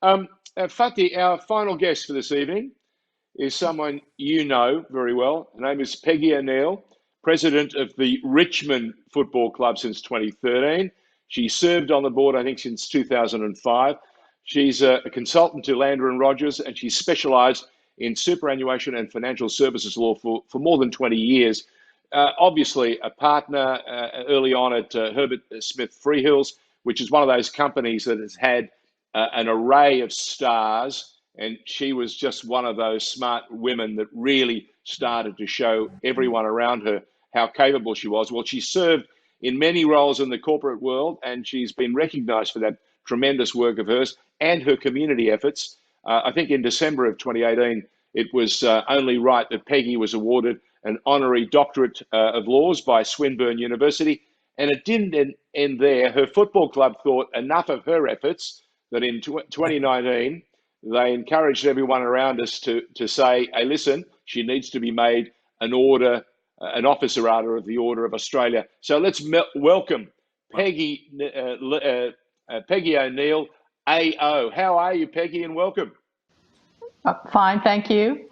Fatih, our final guest for this evening is someone you know very well. Her name is Peggy O'Neal, president of the Richmond Football Club since 2013. She served on the board, I think, since 2005. She's a consultant to Lander and Rogers, and she's specialised in superannuation and financial services law for more than 20 years. Obviously, a partner early on at Herbert Smith Freehills, which is one of those companies that has had an array of stars, and she was just one of those smart women that really started to show everyone around her how capable she was. Well, she served in many roles in the corporate world, and she's been recognised for that tremendous work of hers and her community efforts. I think in December of 2018, it was only right that Peggy was awarded an honorary doctorate of laws by Swinburne University. And it didn't end there. Her football club thought enough of her efforts that in 2019, they encouraged everyone around us to say, hey, listen, she needs to be made an officer rather of the Order of Australia. So let's welcome Peggy O'Neal AO. How are you, Peggy, and welcome? Fine, thank you.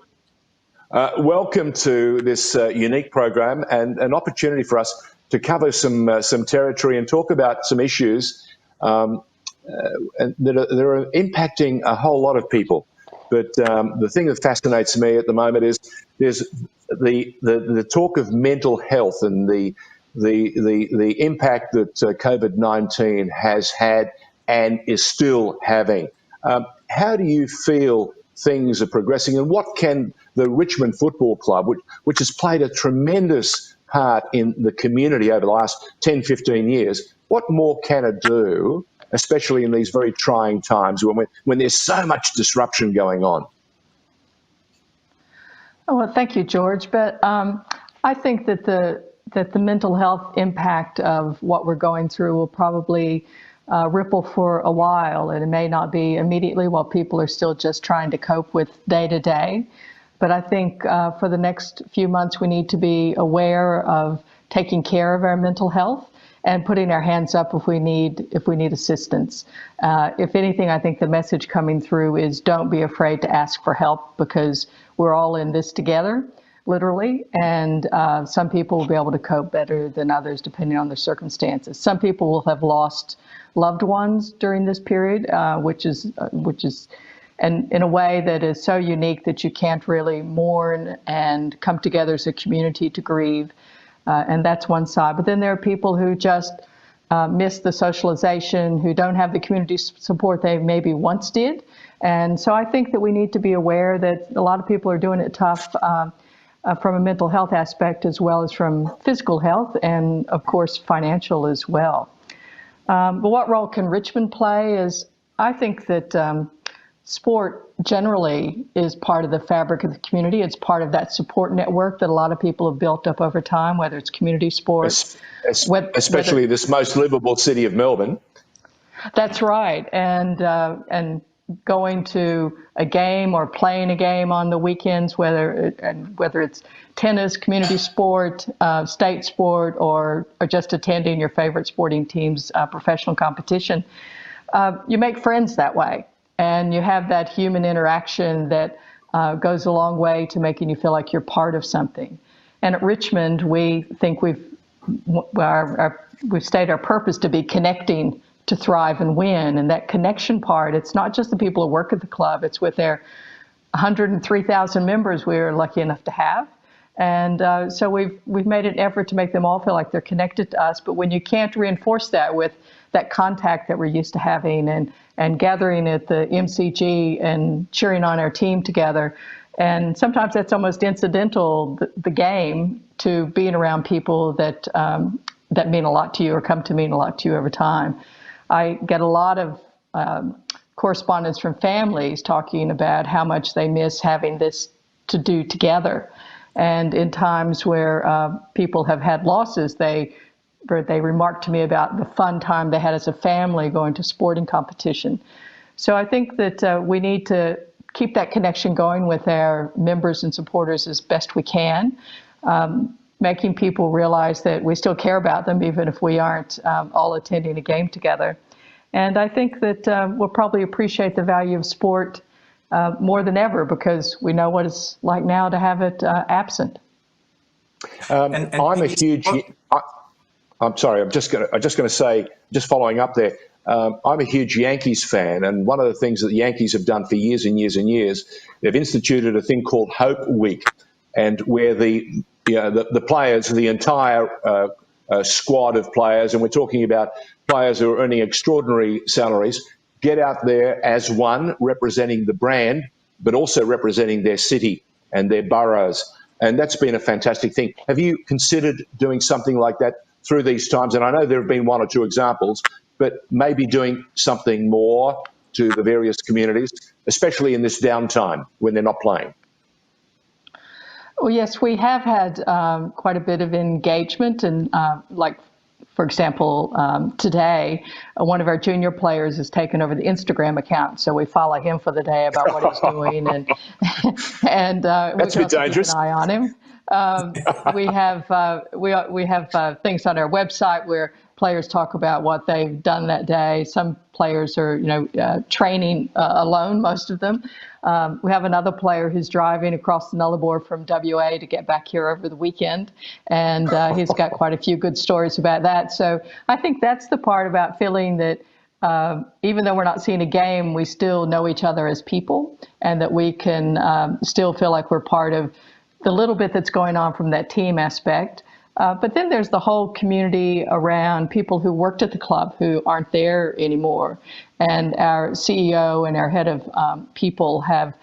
Welcome to this unique program and an opportunity for us to cover some territory and talk about some issues that are impacting a whole lot of people. But the thing that fascinates me at the moment is there's the talk of mental health and the impact that COVID-19 has had and is still having. How do you feel things are progressing, and what can the Richmond Football Club, which has played a tremendous part in the community over the last 10, 15 years, what more can it do, especially in these very trying times when there's so much disruption going on? Oh, well, thank you, George. But I think that the mental health impact of what we're going through will probably ripple for a while, and it may not be immediately while people are still just trying to cope with day to day. But I think for the next few months, we need to be aware of taking care of our mental health and putting our hands up if we need assistance. If anything, I think the message coming through is don't be afraid to ask for help, because we're all in this together, literally, and some people will be able to cope better than others depending on their circumstances. Some people will have lost loved ones during this period, which is and in a way that is so unique that you can't really mourn and come together as a community to grieve. And that's one side. But then there are people who just miss the socialization, who don't have the community support they maybe once did. And so I think that we need to be aware that a lot of people are doing it tough from a mental health aspect as well as from physical health and, of course, financial as well. But what role can Richmond play is, I think that sport generally is part of the fabric of the community. It's part of that support network that a lot of people have built up over time, whether it's community sports. Especially this most livable city of Melbourne. That's right. And going to a game or playing a game on the weekends, whether it's tennis, community sport, state sport, or just attending your favorite sporting team's professional competition, you make friends that way. And you have that human interaction that goes a long way to making you feel like you're part of something. And at Richmond, we think we've stated our purpose to be connecting to thrive and win. And that connection part, it's not just the people who work at the club, it's with their 103,000 members we're lucky enough to have. And so we've made an effort to make them all feel like they're connected to us. But when you can't reinforce that with that contact that we're used to having and gathering at the MCG and cheering on our team together, and sometimes that's almost incidental, the game, to being around people that mean a lot to you or come to mean a lot to you over time. I get a lot of correspondence from families talking about how much they miss having this to do together. And in times where people have had losses, they remarked to me about the fun time they had as a family going to sporting competition. So I think that we need to keep that connection going with our members and supporters as best we can, making people realize that we still care about them, even if we aren't all attending a game together. And I think that we'll probably appreciate the value of sport more than ever because we know what it's like now to have it absent. I'm a huge. I'm sorry. I'm just going to say, just following up there. I'm a huge Yankees fan, and one of the things that the Yankees have done for years and years and years, they've instituted a thing called Hope Week, and where the players, the entire squad of players, and we're talking about players who are earning extraordinary salaries, get out there as one, representing the brand, but also representing their city and their boroughs. And that's been a fantastic thing. Have you considered doing something like that through these times? And I know there have been one or two examples, but maybe doing something more to the various communities, especially in this downtime when they're not playing. Well, yes, we have had quite a bit of engagement, and for example, today, one of our junior players has taken over the Instagram account, so we follow him for the day about what he's doing, and that's we a bit dangerous. Keep an eye on him. We have things on our website where players talk about what they've done that day. Some players are, training alone, most of them. We have another player who's driving across the Nullarbor from WA to get back here over the weekend, and he's got quite a few good stories about that. So I think that's the part about feeling that even though we're not seeing a game, we still know each other as people, and that we can still feel like we're part of the little bit that's going on from that team aspect. But then there's the whole community around people who worked at the club who aren't there anymore. And our CEO and our head of people have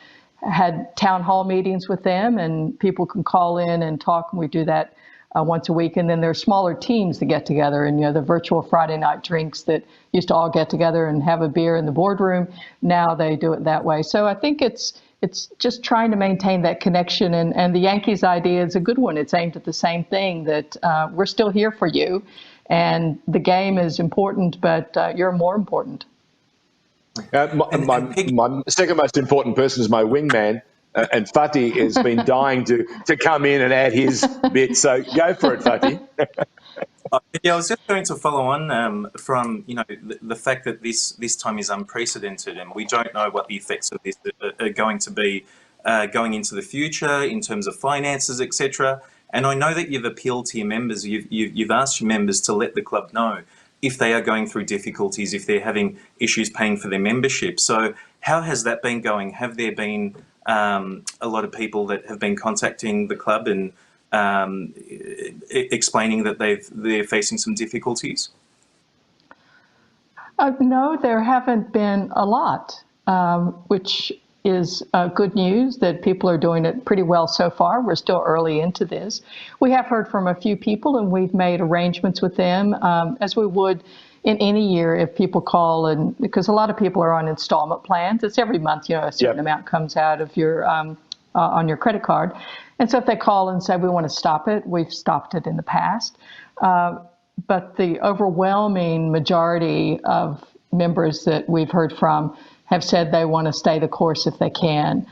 had town hall meetings with them, and people can call in and talk, and we do that once a week. And then there's smaller teams that get together, and the virtual Friday night drinks that used to all get together and have a beer in the boardroom. Now they do it that way. So I think it's just trying to maintain that connection. And the Yankees idea is a good one. It's aimed at the same thing, that we're still here for you. And the game is important, but you're more important. My second most important person is my wingman. And Fatih has been dying to come in and add his bit. So go for it, Fatih. Yeah, I was just going to follow on from the fact that this time is unprecedented, and we don't know what the effects of this are going to be going into the future in terms of finances, etc. And I know that you've appealed to your members. You've asked your members to let the club know if they are going through difficulties, if they're having issues paying for their membership. So how has that been going? Have there been a lot of people that have been contacting the club and explaining that they're facing some difficulties? No, there haven't been a lot, which is good news that people are doing it pretty well so far. We're still early into this. We have heard from a few people, and we've made arrangements with them, as we would in any year if people call, and because a lot of people are on installment plans. It's every month, a certain amount comes out of your on your credit card. And so if they call and say, we want to stop it, we've stopped it in the past. But the overwhelming majority of members that we've heard from have said they want to stay the course if they can.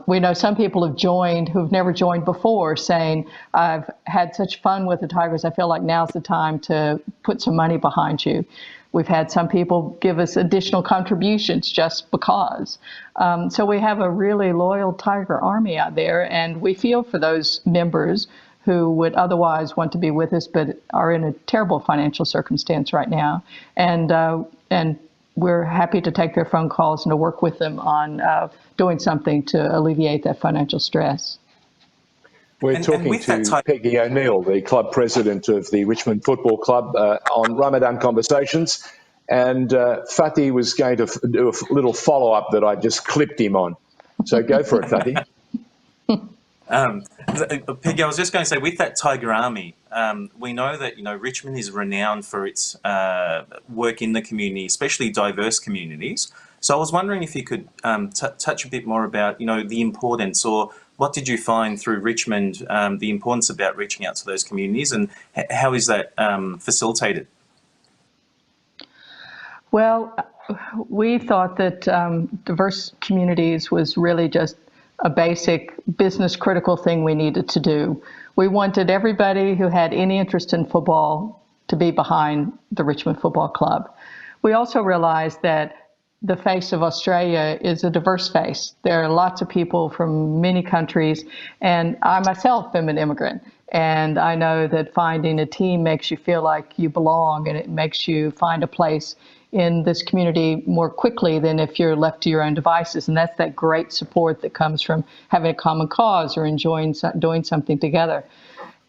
We know some people have joined who've never joined before, saying, I've had such fun with the Tigers, I feel like now's the time to put some money behind you. We've had some people give us additional contributions just because. So we have a really loyal Tiger Army out there, and we feel for those members who would otherwise want to be with us but are in a terrible financial circumstance right now. And we're happy to take their phone calls and to work with them on doing something to alleviate that financial stress. We're talking to Peggy O'Neal, the club president of the Richmond Football Club, on Ramadan Conversations. And Fatih was going to do a little follow-up that I just clipped him on. So go for it, Fatih. Peggy, I was just going to say, with that Tiger Army, we know that Richmond is renowned for its work in the community, especially diverse communities. So I was wondering if you could touch a bit more about the importance, or what did you find through Richmond, the importance about reaching out to those communities, and how is that facilitated? Well, we thought that diverse communities was really just a basic business critical thing we needed to do. We wanted everybody who had any interest in football to be behind the Richmond Football Club. we also realized that the face of Australia is a diverse face. There are lots of people from many countries, and I myself am an immigrant. And I know that finding a team makes you feel like you belong, and it makes you find a place in this community more quickly than if you're left to your own devices. And that's that great support that comes from having a common cause or enjoying doing something together.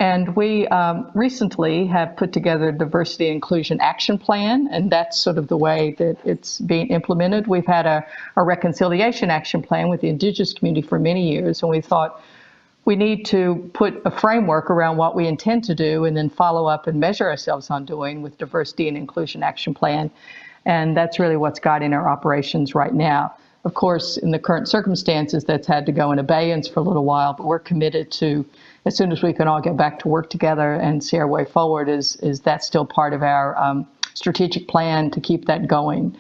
And we recently have put together a diversity and inclusion action plan, and that's sort of the way that it's being implemented. We've had a reconciliation action plan with the Indigenous community for many years, and we thought we need to put a framework around what we intend to do and then follow up and measure ourselves on doing with diversity and inclusion action plan. And that's really what's guiding our operations right now. Of course, in the current circumstances, that's had to go in abeyance for a little while, but we're committed to, as soon as we can all get back to work together and see our way forward, is that still part of our strategic plan to keep that going.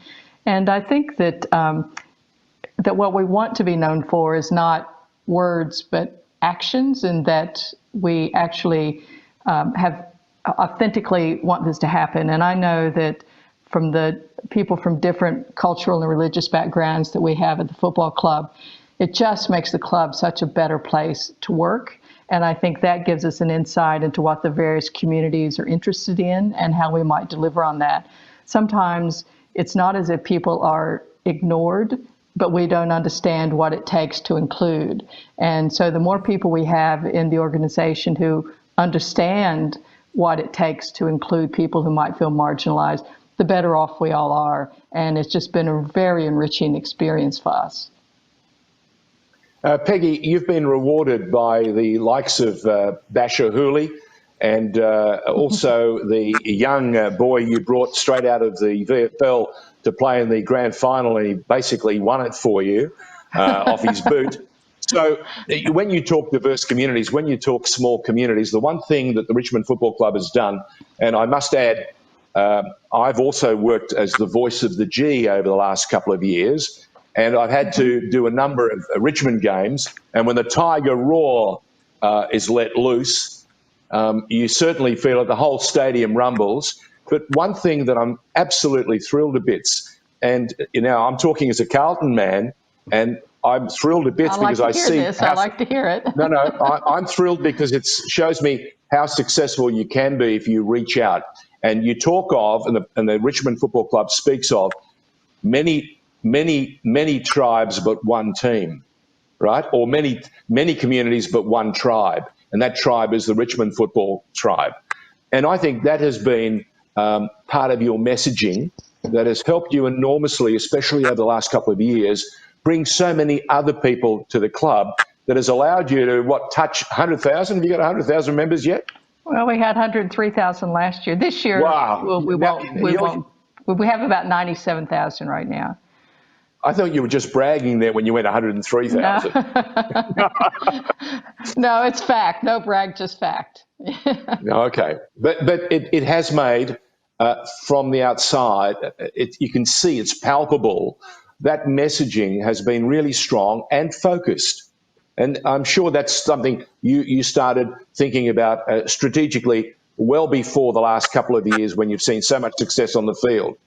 And I think that that what we want to be known for is not words, but actions, and that we actually have authentically want this to happen. And I know that from the people from different cultural and religious backgrounds that we have at the football club, it just makes the club such a better place to work. And I think that gives us an insight into what the various communities are interested in and how we might deliver on that. Sometimes it's not as if people are ignored, but we don't understand what it takes to include. And so the more people we have in the organization who understand what it takes to include people who might feel marginalized, the better off we all are. And it's just been a very enriching experience for us. Peggy, you've been rewarded by the likes of Basher Hooley and also the young boy you brought straight out of the VFL to play in the grand final, and he basically won it for you off his boot. So when you talk diverse communities, when you talk small communities, the one thing that the Richmond Football Club has done, and I must add, I've also worked as the voice of the G over the last couple of years, and I've had to do a number of Richmond games, and when the Tiger Roar is let loose, you certainly feel it, the whole stadium rumbles. But one thing that I'm absolutely thrilled to bits, and I'm talking as a Carlton man, and I'm thrilled to bits because I see this. I like to hear it. No, I'm thrilled because it shows me how successful you can be if you reach out. And you talk of, and the Richmond Football Club speaks of, many tribes but one team, right? Or many communities but one tribe. And that tribe is the Richmond Football Tribe. And I think that has been part of your messaging that has helped you enormously, especially over the last couple of years, bring so many other people to the club that has allowed you to, touch 100,000? Have you got 100,000 members yet? Well, we had 103,000 last year. This year, wow. We have about 97,000 right now. I thought you were just bragging there when you went 103,000. No, it's fact. No brag, just fact. Okay. But it has made, from the outside, you can see it's palpable. That messaging has been really strong and focused. And I'm sure that's something you started thinking about strategically well before the last couple of years when you've seen so much success on the field.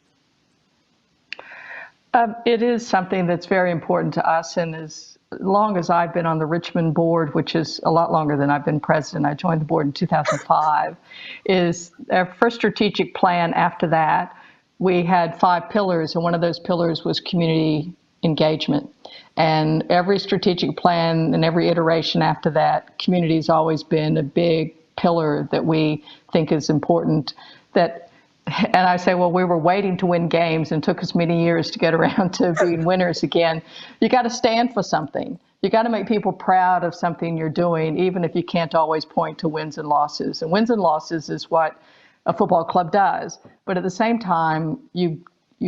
It is something that's very important to us, and as long as I've been on the Richmond board, which is a lot longer than I've been president, I joined the board in 2005, is our first strategic plan. After that, we had 5 pillars, and one of those pillars was community engagement. And every strategic plan and every iteration after that, community has always been a big pillar that we think is important. And I say, well, we were waiting to win games and took us many years to get around to being winners again. You got to stand for something. You got to make people proud of something you're doing, even if you can't always point to wins and losses. And wins and losses is what a football club does. But at the same time, you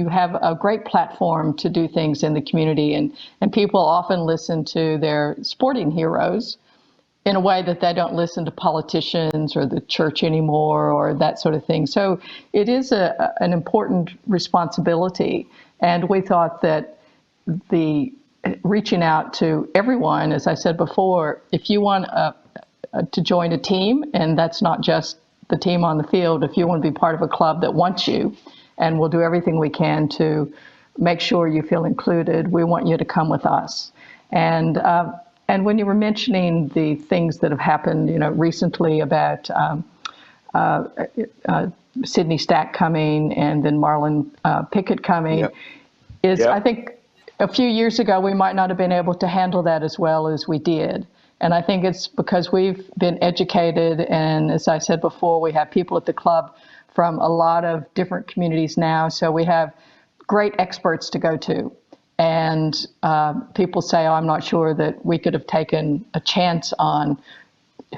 have a great platform to do things in the community. And people often listen to their sporting heroes in a way that they don't listen to politicians or the church anymore or that sort of thing. So it is an important responsibility. And we thought that the reaching out to everyone, as I said before, if you want to join a team, and that's not just the team on the field, if you want to be part of a club that wants you and we'll do everything we can to make sure you feel included. We want you to come with us. And when you were mentioning the things that have happened, recently about Sydney Stack coming and then Marlon Pickett coming, I think a few years ago we might not have been able to handle that as well as we did. And I think it's because we've been educated, and as I said before, we have people at the club from a lot of different communities now, so we have great experts to go to. And people say, I'm not sure that we could have taken a chance on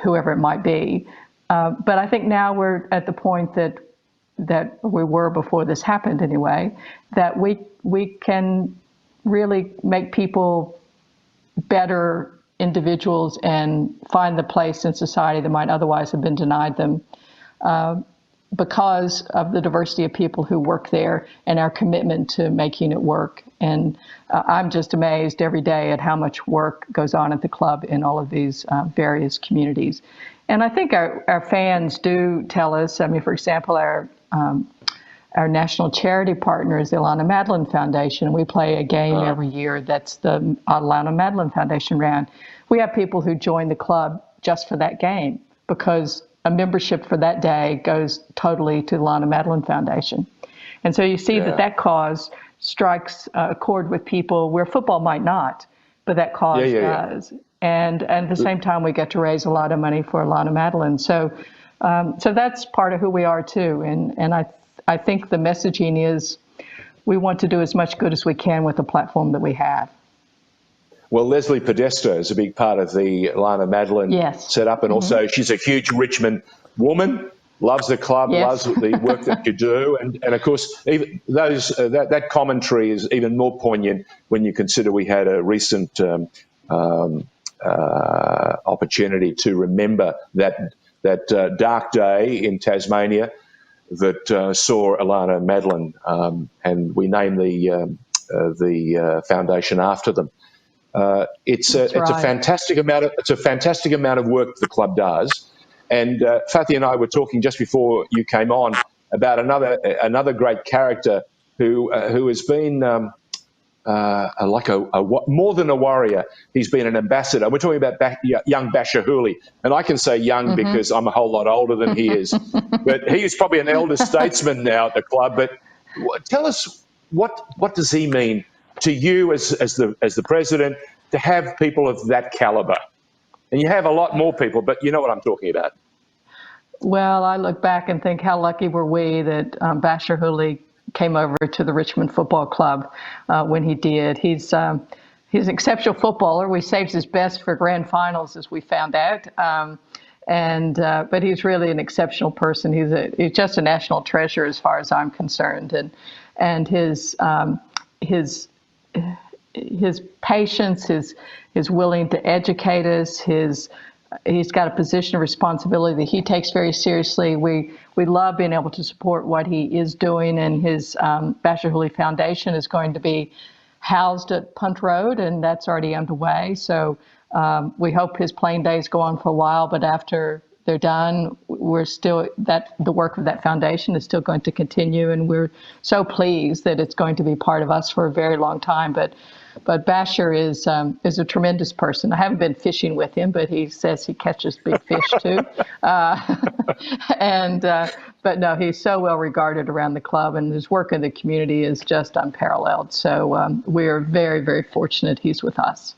whoever it might be. But I think now we're at the point that we were before this happened anyway, that we can really make people better individuals and find the place in society that might otherwise have been denied them because of the diversity of people who work there and our commitment to making it work. And I'm just amazed every day at how much work goes on at the club in all of these various communities. And I think our fans do tell us, for example, our national charity partner is the Alana Madeline Foundation. We play a game every year that's the Alana Madeline Foundation round. We have people who join the club just for that game because a membership for that day goes totally to the Alana Madeline Foundation. And so you see that cause strikes a chord with people where football might not, but that cause does. And at the same time, we get to raise a lot of money for Alana Madeline. So that's part of who we are too. And I think the messaging is we want to do as much good as we can with the platform that we have. Well, Leslie Podesta is a big part of the Alana Madeline setup, and also she's a huge Richmond woman, loves the club, loves the work that you do, and of course, even that commentary is even more poignant when you consider we had a recent opportunity to remember that dark day in Tasmania that saw Alana Madeline, and we named the foundation after them. It's a fantastic amount of work the club does, and Fatih and I were talking just before you came on about another great character who has been more than a warrior. He's been an ambassador. We're talking about young Bashir Hooley, and I can say young because I'm a whole lot older than he is, but he is probably an elder statesman now at the club. But tell us what does he mean to you as the president to have people of that caliber? And you have a lot more people, but you know what I'm talking about. Well, I look back and think how lucky were we that Bashir Hooley came over to the Richmond Football Club when he did. He's an exceptional footballer. He saves his best for grand finals, as we found out. But he's really an exceptional person. He's just a national treasure as far as I'm concerned. And his patience, his willing to educate us, he's got a position of responsibility that he takes very seriously. We love being able to support what he is doing, and his Bashir Hooley Foundation is going to be housed at Punt Road, and that's already underway. So we hope his playing days go on for a while, but after they're done, the work of that foundation is still going to continue, and we're so pleased that it's going to be part of us for a very long time. But Bashir is a tremendous person. I haven't been fishing with him, but he says he catches big fish too. But no, he's so well regarded around the club, and his work in the community is just unparalleled. So we're very, very fortunate he's with us.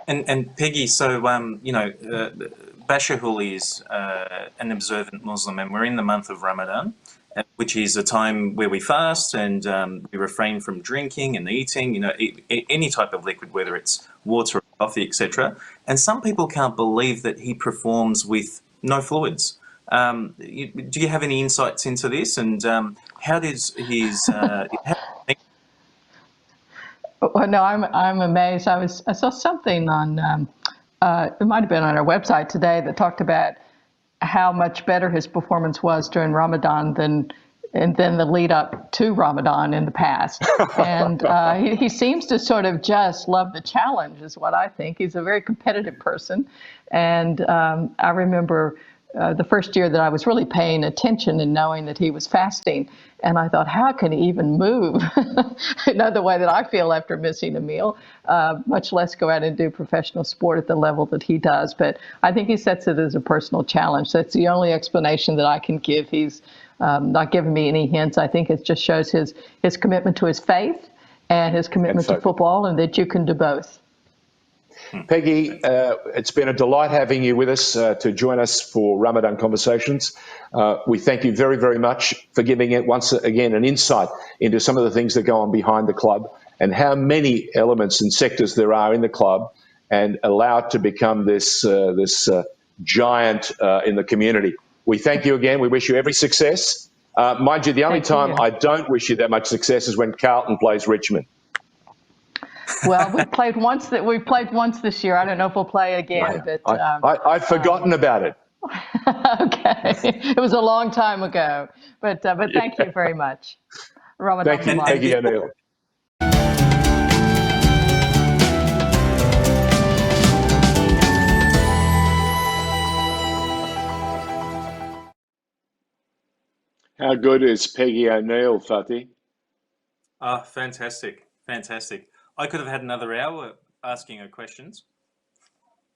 And Peggy, so Bashir Hooley is an observant Muslim, and we're in the month of Ramadan, which is a time where we fast and we refrain from drinking and eating, any type of liquid, whether it's water or coffee, etc. And some people can't believe that he performs with no fluids. Do you have any insights into this? And how does his... Well, no, I'm amazed. I saw something on, it might have been on our website today that talked about how much better his performance was during Ramadan than the lead up to Ramadan in the past. And he seems to sort of just love the challenge, is what I think. He's a very competitive person. And I remember the first year that I was really paying attention and knowing that he was fasting. And I thought, how can he even move? Another way that I feel after missing a meal, much less go out and do professional sport at the level that he does. But I think he sets it as a personal challenge. That's the only explanation that I can give. He's not giving me any hints. I think it just shows his commitment to his faith and his commitment to football, and that you can do both. Peggy, it's been a delight having you with us to join us for Ramadan Conversations. We thank you very, very much for giving it once again an insight into some of the things that go on behind the club and how many elements and sectors there are in the club, and allow it to become this giant in the community. We thank you again. We wish you every success. Mind you, the only time I don't wish you that much success is when Carlton plays Richmond. Well, we've played once this year. I don't know if we'll play again, but I've forgotten about it. Okay, it was a long time ago, but thank you very much, Ramadan. Thank you, Peggy O'Neal. How good is Peggy O'Neal, Fatih? Fantastic, fantastic. I could have had another hour asking her questions.